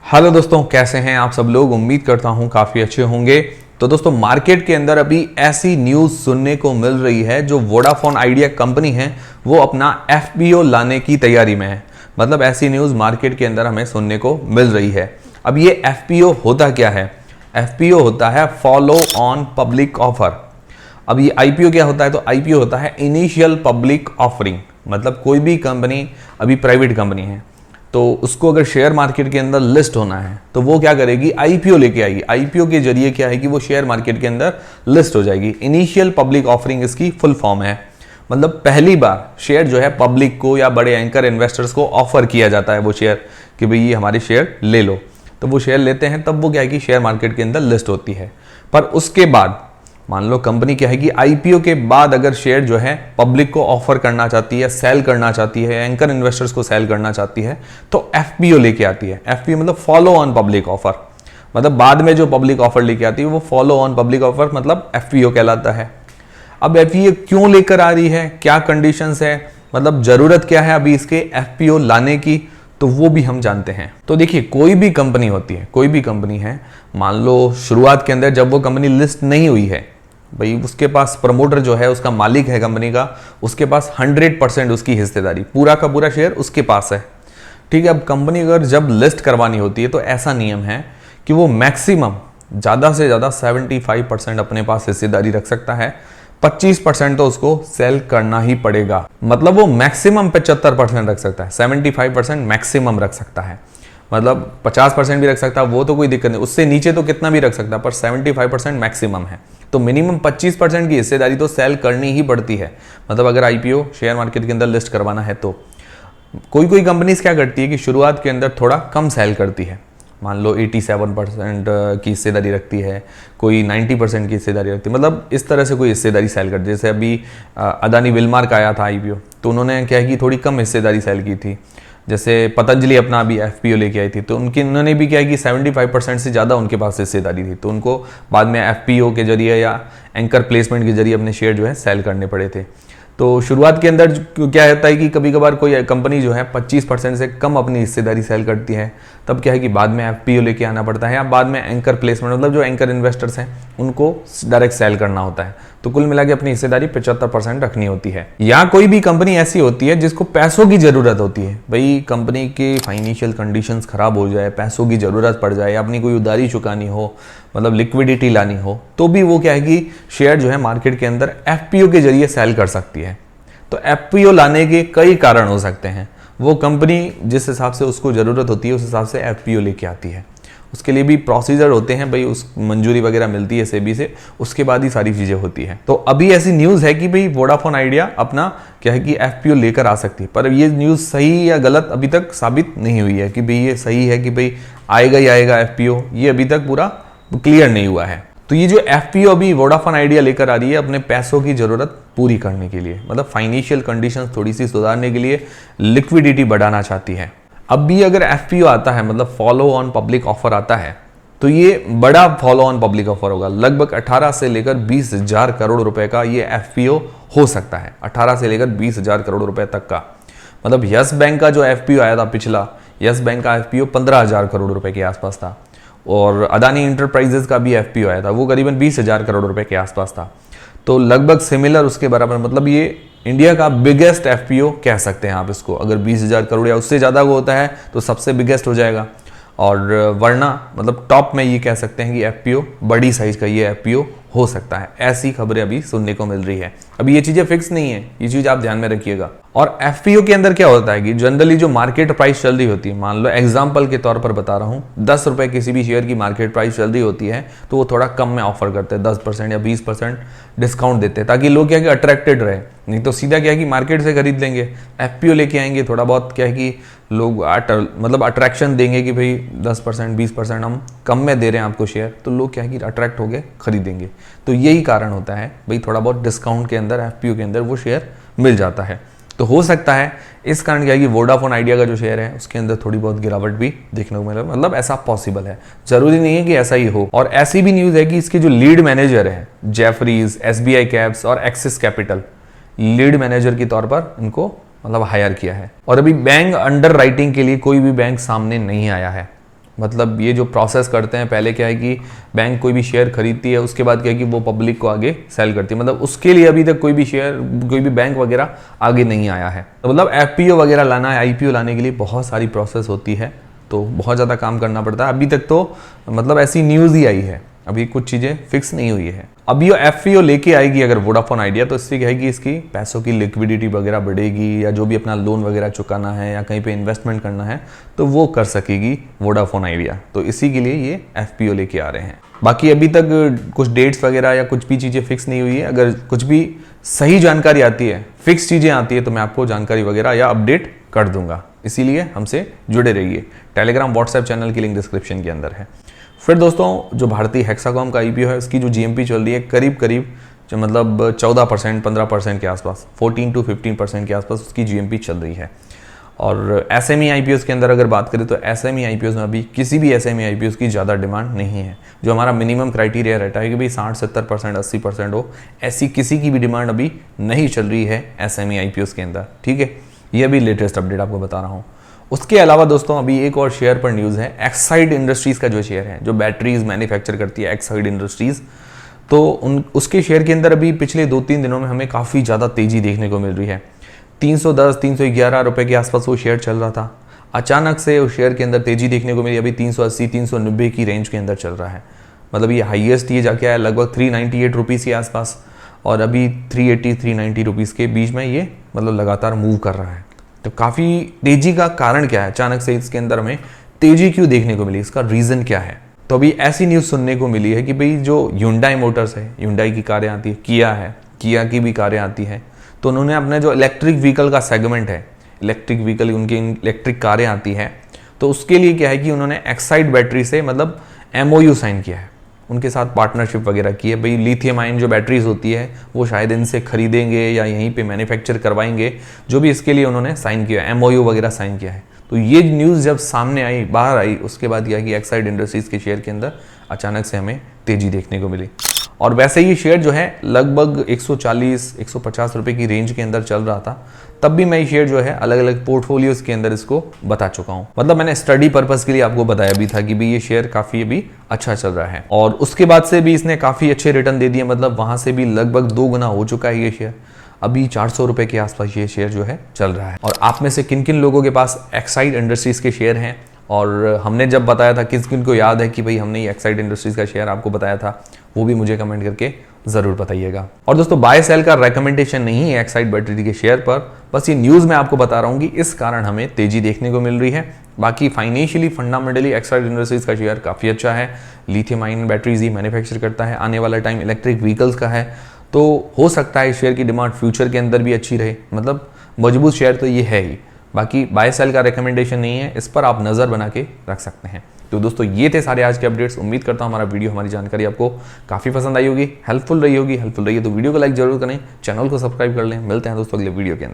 Hello दोस्तों, कैसे हैं आप सब लोग। उम्मीद करता हूं काफ़ी अच्छे होंगे। तो दोस्तों, मार्केट के अंदर अभी ऐसी न्यूज़ सुनने को मिल रही है जो वोडाफोन आइडिया कंपनी है वो अपना एफपीओ लाने की तैयारी में है। मतलब ऐसी न्यूज़ मार्केट के अंदर हमें सुनने को मिल रही है। अब ये एफपीओ होता क्या है? एफपीओ होता है फॉलो ऑन पब्लिक ऑफर। अब ये आईपीओ क्या होता है? तो आईपीओ होता है इनिशियल पब्लिक ऑफरिंग। मतलब कोई भी कंपनी अभी प्राइवेट कंपनी है तो उसको अगर शेयर मार्केट के अंदर लिस्ट होना है तो वो क्या करेगी? आईपीओ लेके आएगी। आईपीओ के जरिए क्या है कि वो शेयर मार्केट के अंदर लिस्ट हो जाएगी। इनिशियल पब्लिक ऑफरिंग इसकी फुल फॉर्म है। मतलब पहली बार शेयर जो है पब्लिक को या बड़े एंकर इन्वेस्टर्स को ऑफर किया जाता है वो शेयर कि भाई ये हमारे शेयर ले लो। तो वो शेयर लेते हैं, तब वो क्या है कि शेयर मार्केट के अंदर लिस्ट होती है। पर उसके बाद मान लो कंपनी क्या है कि आईपीओ के बाद अगर शेयर जो है पब्लिक को ऑफर करना चाहती है, सेल करना चाहती है, एंकर इन्वेस्टर्स को सेल करना चाहती है, तो एफपीओ लेके आती है। एफपीओ मतलब फॉलो ऑन पब्लिक ऑफर। मतलब बाद में जो पब्लिक ऑफर लेके आती है वो फॉलो ऑन पब्लिक ऑफर मतलब एफपीओ कहलाता है। अब एफपीओ क्यों लेकर आ रही है, क्या कंडीशंस है, मतलब जरूरत क्या है अभी इसके एफपीओ लाने की, तो वो भी हम जानते हैं। तो देखिए, कोई भी कंपनी होती है, कोई भी कंपनी है, मान लो शुरुआत के अंदर जब वो कंपनी लिस्ट नहीं हुई है, भाई उसके पास प्रमोटर जो है, उसका मालिक है कंपनी का, उसके पास 100% उसकी हिस्सेदारी, पूरा का पूरा शेयर उसके पास है। ठीक है। अब कंपनी अगर जब लिस्ट करवानी होती है तो ऐसा नियम है कि वो मैक्सिमम ज़्यादा से ज़्यादा 75% अपने पास हिस्सेदारी रख सकता है। 25% तो उसको सेल करना ही पड़ेगा। मतलब वो मैक्सिमम 75% रख सकता है, 75% मैक्सिमम रख सकता है। मतलब 50% भी रख सकता है, वो तो कोई दिक्कत नहीं, उससे नीचे तो कितना भी रख सकता है, पर 75% मैक्सिमम है। तो मिनिमम 25% की हिस्सेदारी तो सेल करनी ही पड़ती है। मतलब अगर आईपीओ शेयर मार्केट के अंदर लिस्ट करवाना है तो कोई कोई कंपनीज क्या करती है कि शुरुआत के अंदर थोड़ा कम सेल करती है। मान लो 87% की हिस्सेदारी रखती है, कोई 90% की हिस्सेदारी रखती है। मतलब इस तरह से कोई हिस्सेदारी सेल करती है। जैसे अभी अदानी विलमार्क आया था आईपीओ, तो उन्होंने क्या है कि थोड़ी कम हिस्सेदारी सेल की थी। जैसे पतंजलि अपना अभी एफपीओ लेके आई थी, तो उन्होंने भी क्या है कि 75% से ज़्यादा उनके पास हिस्सेदारी थी, तो उनको बाद में एफपीओ के जरिए या एंकर प्लेसमेंट के जरिए अपने शेयर जो है सेल करने पड़े थे। तो शुरुआत के अंदर क्या होता है कि कभी कभार कोई कंपनी जो है 25% से कम अपनी हिस्सेदारी सेल करती है, तब क्या है कि बाद में एफपीओ लेके आना पड़ता है, या बाद में एंकर प्लेसमेंट मतलब जो एंकर इन्वेस्टर्स हैं उनको डायरेक्ट सेल करना होता है। तो कुल मिला के अपनी हिस्सेदारी 75% रखनी होती है। या कोई भी कंपनी ऐसी होती है जिसको पैसों की जरूरत होती है, भाई कंपनी की फाइनेंशियल कंडीशंस खराब हो जाए, पैसों की जरूरत पड़ जाए, अपनी कोई उधारी चुकानी हो, मतलब लिक्विडिटी लानी हो, तो भी वो क्या है कि शेयर जो है मार्केट के अंदर एफपीओ के जरिए सेल कर सकती है। तो एफपीओ लाने के कई कारण हो सकते हैं। वो कंपनी जिस हिसाब से उसको ज़रूरत होती है उस हिसाब से एफपीओ लेके आती है। उसके लिए भी प्रोसीजर होते हैं, भाई उस मंजूरी वगैरह मिलती है सेबी से, उसके बाद ही सारी चीज़ें होती हैं। तो अभी ऐसी न्यूज़ है कि भाई वोडाफोन आइडिया अपना क्या है कि एफपीओ लेकर आ सकती है, पर ये न्यूज़ सही या गलत अभी तक साबित नहीं हुई है कि भाई ये सही है कि भाई आएगा ही आएगा एफपीओ, ये अभी तक पूरा क्लियर नहीं हुआ है। तो ये जो एफपीओ अभी वोडाफोन आइडिया लेकर आ रही है अपने पैसों की जरूरत पूरी करने के लिए, मतलब फाइनेंशियल कंडीशंस थोड़ी सी सुधारने के लिए, लिक्विडिटी बढ़ाना चाहती है। अब भी अगर एफपीओ आता है, मतलब फॉलो ऑन पब्लिक ऑफर आता है, तो ये बड़ा फॉलो ऑन पब्लिक ऑफर होगा। लगभग 18 से लेकर 20,000 करोड़ रुपए का ये एफपीओ हो सकता है। 18 से लेकर 20,000 करोड़ रुपए तक का। मतलब यस बैंक का जो एफपीओ आया था पिछला, यस बैंक का एफपीओ 15,000 करोड़ रुपए के आसपास था, और अदानी इंटरप्राइजेज का भी एफपीओ आया था, वो करीबन 20,000 करोड़ रुपए के आसपास था। तो लगभग सिमिलर उसके बराबर, मतलब ये इंडिया का बिगेस्ट एफपीओ कह सकते हैं आप इसको। अगर 20,000 करोड़ या उससे ज़्यादा को होता है तो सबसे बिगेस्ट हो जाएगा, और वरना मतलब टॉप में ये कह सकते हैं कि एफपीओ बड़ी साइज का ये एफपीओ हो सकता है। ऐसी खबरें अभी सुनने को मिल रही है। अभी ये चीज़ें फिक्स नहीं है, ये चीज़ आप ध्यान में रखिएगा। और एफपीओ के अंदर क्या होता है कि जनरली जो मार्केट प्राइस चल रही होती है, मान लो एग्जांपल के तौर पर बता रहा हूँ, 10 रुपए किसी भी शेयर की मार्केट प्राइस चल रही होती है, तो वो थोड़ा कम में ऑफर करते हैं, 10% या 20% डिस्काउंट देते हैं, ताकि लोग क्या है कि अट्रैक्टेड रहे। नहीं तो सीधा क्या है कि मार्केट से खरीद लेंगे, एफपीओ लेके आएंगे, थोड़ा बहुत क्या है कि लोग मतलब अट्रैक्शन देंगे कि भाई 10% 20% हम कम में दे रहे हैं आपको शेयर, तो लोग क्या है कि अट्रैक्ट हो गए, खरीदेंगे। तो यही कारण होता है, भाई थोड़ा बहुत डिस्काउंट के अंदर एफपीओ के अंदर वो शेयर मिल जाता है। तो हो सकता है इस कारण क्या है कि वोडाफोन आइडिया का जो शेयर है उसके अंदर थोड़ी बहुत गिरावट भी देखने को मिला। मतलब ऐसा पॉसिबल है, जरूरी नहीं है कि ऐसा ही हो। और ऐसी भी न्यूज़ है कि इसके जो लीड मैनेजर है, जेफरीज, एसबीआई कैप्स और एक्सिस कैपिटल, लीड मैनेजर के तौर पर इनको मतलब हायर किया है। और अभी बैंक अंडर राइटिंग के लिए कोई भी बैंक सामने नहीं आया है। मतलब ये जो प्रोसेस करते हैं, पहले क्या है कि बैंक कोई भी शेयर खरीदती है, उसके बाद क्या है कि वो पब्लिक को आगे सेल करती है। मतलब उसके लिए अभी तक कोई भी शेयर, कोई भी बैंक वगैरह आगे नहीं आया है। तो मतलब एफपीओ वगैरह लाना है, आईपीओ लाने के लिए बहुत सारी प्रोसेस होती है, तो बहुत ज़्यादा काम करना पड़ता है। अभी तक तो मतलब ऐसी न्यूज़ ही आई है, अभी कुछ चीज़ें फिक्स नहीं हुई है। अभी ये एफपीओ लेके आएगी अगर वोडाफोन आइडिया, तो इससे क्या है कि इसकी पैसों की लिक्विडिटी वगैरह बढ़ेगी, या जो भी अपना लोन वगैरह चुकाना है या कहीं पे इन्वेस्टमेंट करना है तो वो कर सकेगी वोडाफोन आइडिया। तो इसी के लिए ये एफपीओ लेके आ रहे हैं। बाकी अभी तक कुछ डेट्स वगैरह या कुछ भी चीज़ें फिक्स नहीं हुई है। अगर कुछ भी सही जानकारी आती है, फिक्स चीज़ें आती है, तो मैं आपको जानकारी वगैरह या अपडेट कर दूंगा। इसीलिए हमसे जुड़े रहिए। टेलीग्राम व्हाट्सएप चैनल की लिंक डिस्क्रिप्शन के अंदर है। फिर दोस्तों, जो भारतीय हेक्साकॉम का आईपीओ है, उसकी जो जीएमपी चल रही है करीब करीब जो मतलब 14% 15% के आसपास, 14 to 15% के आसपास उसकी जीएमपी चल रही है। और एसएमई आईपीओस के अंदर अगर बात करें तो एसएमई आईपीओस में अभी किसी भी एसएमई आईपीओस की ज़्यादा डिमांड नहीं है। जो हमारा मिनिमम क्राइटेरिया रहता है कि भाई 60-70% 80% हो, ऐसी किसी की भी डिमांड अभी नहीं चल रही है एसएमई आईपीओस के अंदर। ठीक है, ये अभी लेटेस्ट अपडेट आपको बता रहा हूँ। उसके अलावा दोस्तों अभी एक और शेयर पर न्यूज़ है, एक्साइड इंडस्ट्रीज़ का जो शेयर है, जो बैटरीज मैन्युफैक्चर करती है एक्साइड इंडस्ट्रीज़, तो उसके शेयर के अंदर अभी पिछले 2-3 दिनों में हमें काफ़ी ज़्यादा तेज़ी देखने को मिल रही है। 310-311 रुपये के आसपास वो शेयर चल रहा था, अचानक से उस शेयर के अंदर तेज़ी देखने को मिली, अभी 380-390 की रेंज के अंदर चल रहा है। मतलब ये हाईएस्ट ये जाके आया लगभग 398 रुपीज़ के आसपास, और अभी 380-390 रुपीज़ के बीच में ये मतलब लगातार मूव कर रहा है। तो काफ़ी तेज़ी का कारण क्या है, अचानक से इसके अंदर हमें तेज़ी क्यों देखने को मिली, इसका रीज़न क्या है? तो अभी ऐसी न्यूज़ सुनने को मिली है कि भाई जो ह्यूंडई मोटर्स है, ह्यूंडई की कारें आती है, किया की भी कारें आती हैं, तो उन्होंने अपने जो इलेक्ट्रिक व्हीकल का सेगमेंट है, इलेक्ट्रिक व्हीकल उनकी इलेक्ट्रिक कारें आती हैं, तो उसके लिए क्या है कि उन्होंने एक्साइड बैटरी से मतलब एमओयू साइन किया है, उनके साथ पार्टनरशिप वगैरह की है। भाई लिथियम आयन जो बैटरीज होती है वो शायद इनसे खरीदेंगे या यहीं पे मैन्युफैक्चर करवाएंगे, जो भी इसके लिए उन्होंने साइन किया, एमओयू वगैरह साइन किया है। तो ये न्यूज़ जब सामने आई, बाहर आई, उसके बाद क्या कि एक्साइड इंडस्ट्रीज़ के शेयर के अंदर अचानक से हमें तेज़ी देखने को मिली। और वैसे ही शेयर जो है लगभग 140-150 रुपये की रेंज के अंदर चल रहा था, तब भी मैं ये शेयर जो है अलग अलग पोर्टफोलियोज के अंदर इसको बता चुका हूँ। मतलब मैंने स्टडी पर्पस के लिए आपको बताया भी था कि भाई ये शेयर काफ़ी अभी अच्छा चल रहा है, और उसके बाद से भी इसने काफ़ी अच्छे रिटर्न दे दिए। मतलब वहाँ से भी लगभग 2 गुना हो चुका है ये शेयर, अभी 400 रुपये के आसपास ये शेयर जो है चल रहा है। और आप में से किन किन लोगों के पास एक्साइड इंडस्ट्रीज़ के शेयर हैं, और हमने जब बताया था किन किन को याद है कि भाई हमने ये एक्साइड इंडस्ट्रीज़ का शेयर आपको बताया था, वो भी मुझे कमेंट करके ज़रूर बताइएगा। और दोस्तों, बाय सेल का रेकमेंडेशन नहीं है एक्साइड बैटरी के शेयर पर, बस ये न्यूज़ मैं आपको बता रहा हूँ कि इस कारण हमें तेज़ी देखने को मिल रही है। बाकी फाइनेंशियली फंडामेंटली एक्साइड इंडस्ट्रीज़ का शेयर काफ़ी अच्छा है, लिथियम आयन बैटरीज ही मैन्युफैक्चर करता है, आने वाला टाइम इलेक्ट्रिक व्हीकल्स का है, तो हो सकता है शेयर की डिमांड फ्यूचर के अंदर भी अच्छी रहे। मतलब मजबूत शेयर तो ये है ही। बाकी बाय सेल का रिकमेंडेशन नहीं है, इस पर आप नज़र बना के रख सकते हैं। तो दोस्तों, ये थे सारे आज के अपडेट्स। उम्मीद करता हूँ हमारा वीडियो, हमारी जानकारी आपको काफ़ी पसंद आई होगी, हेल्पफुल रही होगी। हेल्पफुल रही है तो वीडियो को लाइक जरूर करें, चैनल को सब्सक्राइब कर लें। मिलते हैं दोस्तों अगले वीडियो के अंदर।